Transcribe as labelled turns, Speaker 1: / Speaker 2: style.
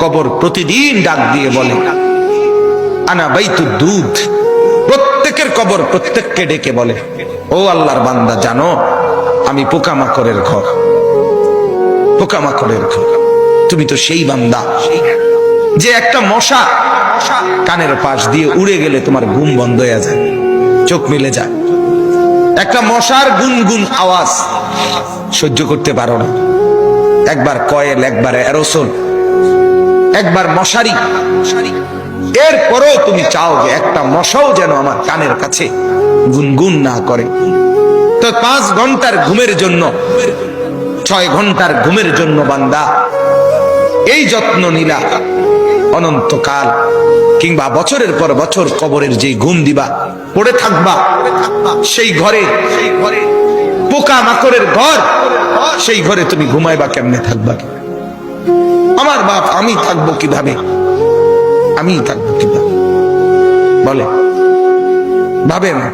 Speaker 1: কবর প্রতিদিন ডাক দিয়ে বলে আনা বাইতুদ দুধ। প্রত্যেকের কবর প্রত্যেককে ডেকে বলে, ও আল্লাহর বান্দা, জানো আমি পোকামাকড়ের ঘর, পোকামাকড়ের ঘর। তুমি তো সেই বান্দা যে একটা মশা কানের পাশ দিয়ে উড়ে গেলে তোমার ঘুম বন্ধ হয়ে যায়, চোখ মিলে যায়। একটা মশার গুনগুন আওয়াজ সহ্য করতে পারো না। একবার কয়েল, একবার অ্যারোসোল, একবার মশারি, এরপরও তুমি চাও যে একটা মশাও যেন আমার কানের কাছে গুনগুন না করে। তো 5 ঘন্টার ঘুমের জন্য, 6 ঘন্টার ঘুমের জন্য বান্দা এই যত্ন নিলা, অনন্তকাল কিংবা বছরের পর বছর কবরের যে ঘুম দিবা, পড়ে থাকবা সেই ঘরে, পোকা মাকড়ের ঘর, সেই ঘরে তুমি ঘুমাইবা কেমনে, থাকবা? আমার বাপ, আমি থাকবো কিভাবে? আমি থাকবো কিভাবে বলে? ভাবে না।